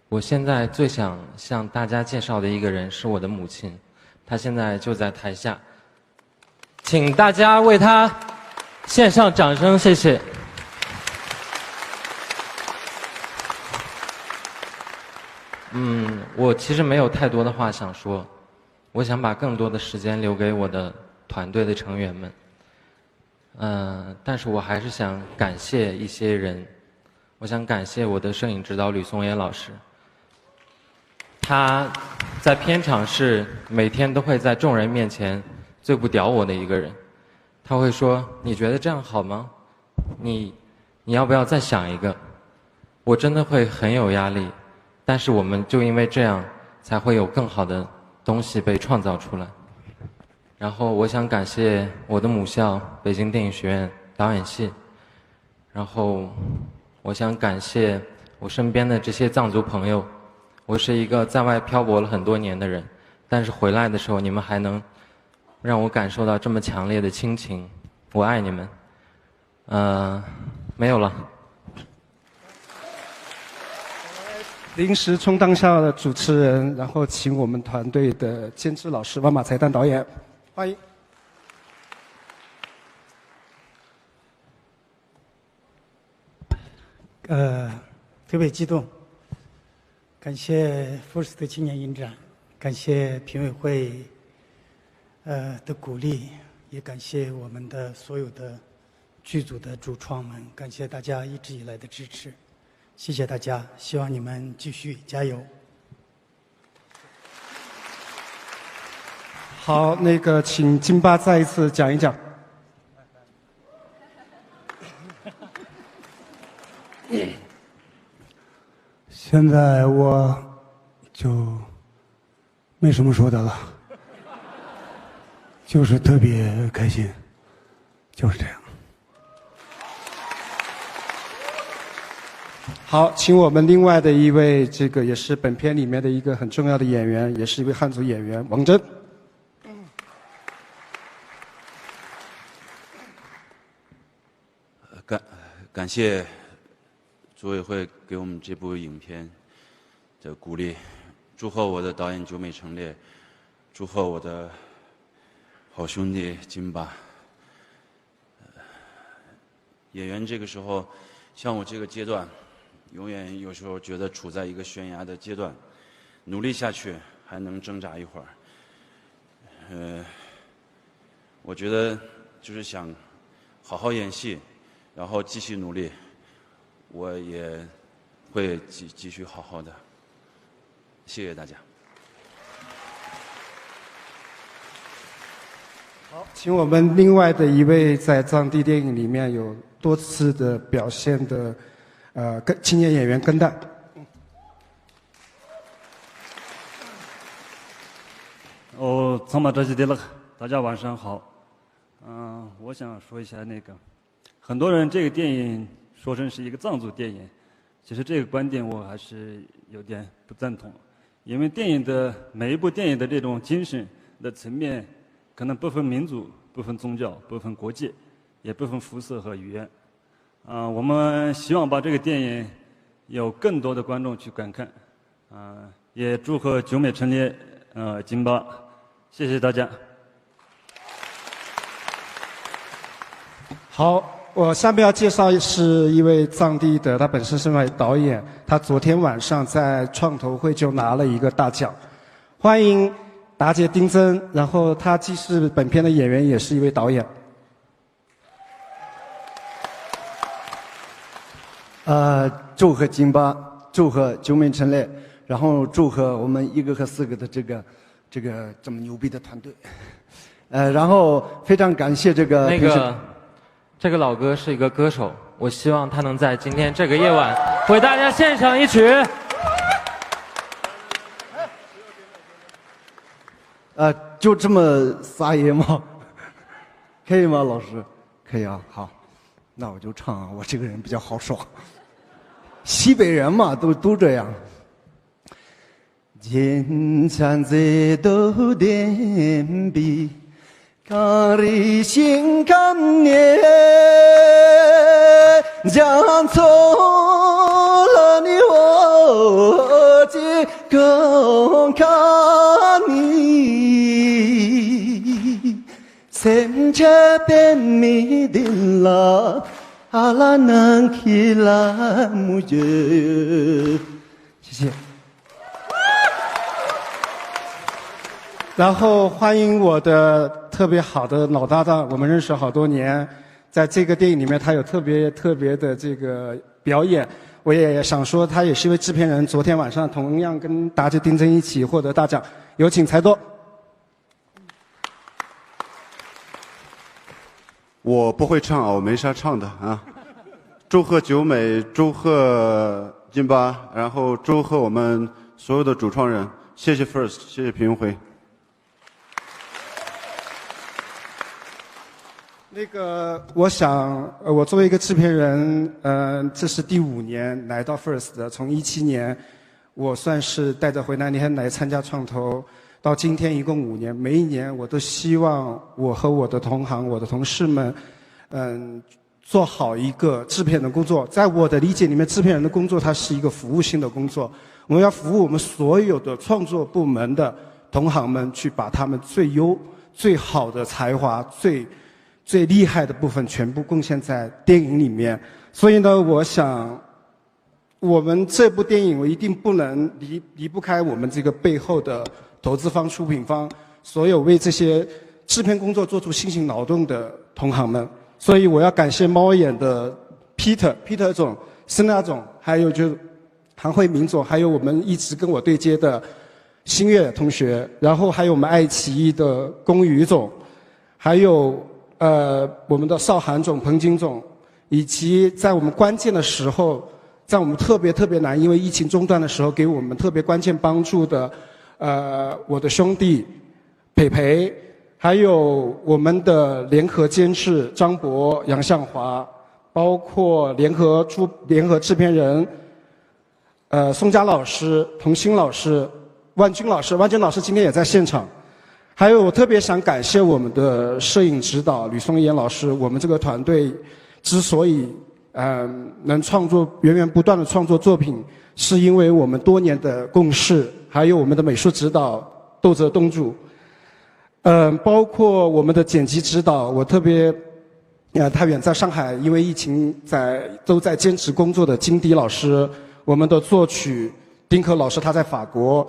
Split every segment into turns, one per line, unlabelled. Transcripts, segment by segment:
我现在最想向大家介绍的一个人是我的母亲，她现在就在台下，请大家为她献上掌声，谢谢。我其实没有太多的话想说，我想把更多的时间留给我的团队的成员们。但是我还是想感谢一些人，我想感谢我的摄影指导吕松岩老师。他在片场是每天都会在众人面前最不屌我的一个人，他会说：“你觉得这样好吗？你要不要再想一个？”我真的会很有压力，但是我们就因为这样才会有更好的东西被创造出来。然后我想感谢我的母校北京电影学院导演系，然后我想感谢我身边的这些藏族朋友。我是一个在外漂泊了很多年的人，但是回来的时候你们还能让我感受到这么强烈的亲情，我爱你们。没有了。
临时充当下的主持人，然后请我们团队的监制老师万马才旦导演，欢迎。
特别激动，感谢福斯特青年影展，感谢评委会的鼓励，也感谢我们的所有的剧组的主创们，感谢大家一直以来的支持，谢谢大家，希望你们继续加油。
好，那个请金巴再一次讲一讲。
现在我就没什么说的了，就是特别开心，就是这样。
好，请我们另外的一位，这个也是本片里面的一个很重要的演员，也是一位汉族演员王真。
感谢组委会给我们这部影片的鼓励，祝贺我的导演久美成烈，祝贺我的好兄弟金巴。演员这个时候，像我这个阶段，永远有时候觉得处在一个悬崖的阶段，努力下去还能挣扎一会儿。我觉得就是想好好演戏，然后继续努力，我也会继续好好的。谢谢大家。
好，请我们另外的一位在藏地电影里面有多次的表现的青年演员跟蛋。
藏马这些的了，大家晚上好。我想说一下很多人这个电影说成是一个藏族电影，其实这个观点我还是有点不赞同，因为每一部电影的这种精神的层面，可能不分民族、不分宗教、不分国界，也不分肤色和语言。我们希望把这个电影有更多的观众去观看。也祝贺久美成烈金巴，谢谢大家。
好。我下面要介绍是一位藏地的，他本身是位导演，他昨天晚上在创投会就拿了一个大奖。欢迎达杰丁增，然后他既是本片的演员，也是一位导演。
祝贺金巴，祝贺久美成烈，然后祝贺我们1个和4个的这么牛逼的团队。然后非常感谢
这个老哥是一个歌手，我希望他能在今天这个夜晚为大家献上一曲。
就这么撒野吗？可以吗，老师？可以啊，好，那我就唱啊，我这个人比较豪爽，西北人嘛，都这样。金山在都点比。刚里心看年，将错了。这边米丁啦，阿拉南起啦木杰。谢谢。
然后欢迎我的特别好的老搭档，我们认识好多年，在这个电影里面他有特别的这个表演。我也想说，他也是一位制片人，昨天晚上同样跟达杰丁真一起获得大奖。有请才多。
我不会唱啊，我没啥唱的啊。祝贺九美，祝贺金巴，然后祝贺我们所有的主创人，谢谢 First， 谢谢评委会。
那个，我想，我作为一个制片人，这是第5年来到 First 的，从17年，我算是带着回南天来参加创投，到今天一共5年，每一年我都希望我和我的同行、我的同事们，做好一个制片人的工作。在我的理解里面，制片人的工作它是一个服务性的工作，我们要服务我们所有的创作部门的同行们，去把他们最好的才华、最厉害的部分全部贡献在电影里面。所以呢，我想，我们这部电影我一定不能离不开我们这个背后的投资方、出品方，所有为这些制片工作做出辛勤劳动的同行们。所以我要感谢猫眼的 Peter 总、森亚总，还有就是韩慧明总，还有我们一直跟我对接的新月同学，然后还有我们爱奇艺的龚宇总，还有我们的邵涵总、彭金总，以及在我们关键的时候，在我们特别难，因为疫情中断的时候，给我们特别关键帮助的，我的兄弟培，还有我们的联合监制张博、杨向华，包括联合制片人，宋佳老师、童鑫老师、万军老师今天也在现场。还有，我特别想感谢我们的摄影指导吕松岩老师。我们这个团队之所以能创作源不断的创作作品，是因为我们多年的共识，还有我们的美术指导窦泽东主，包括我们的剪辑指导，我特别他远在上海，因为疫情都在坚持工作的金迪老师，我们的作曲丁可老师他在法国。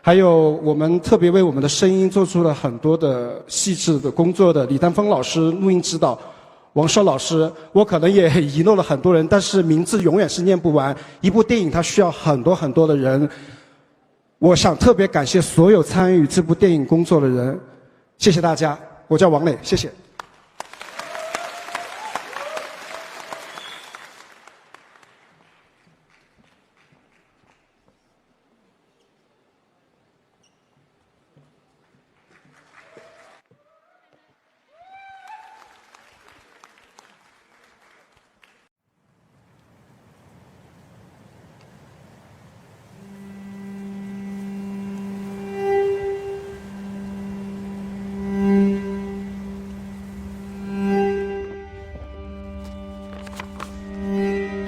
还有我们特别为我们的声音做出了很多的细致的工作的李丹峰老师，录音指导王硕老师，我可能也遗漏了很多人，但是名字永远是念不完。一部电影它需要很多的人，我想特别感谢所有参与这部电影工作的人，谢谢大家。我叫王磊，谢谢。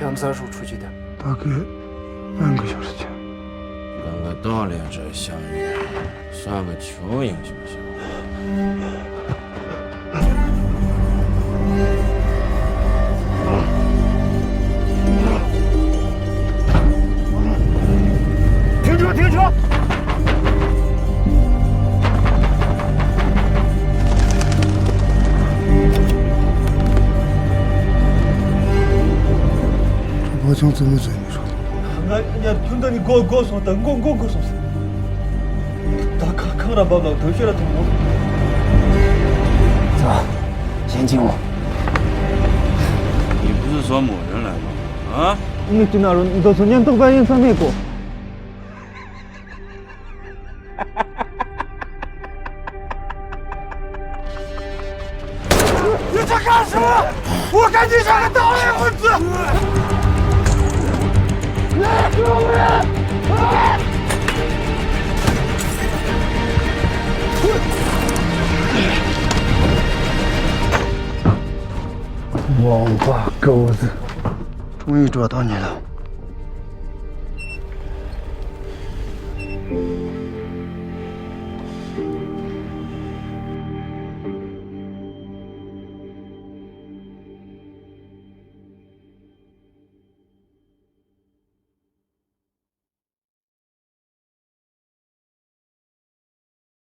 我们啥时候出去的？
大概半个小时前。
跟个大连这相遇，耍个蚯蚓行不行？
停车！停车！我想怎么整？你说？
俺听到你告诉我，等我告诉谁？他看了把老头学了，我。
走，先进屋。
你不是说某人来吗？啊？
你去哪儿？你到昨天都半夜上那个。
你在干什么？我看你像个倒霉混子！来，救人！王八狗子，终于找到你了。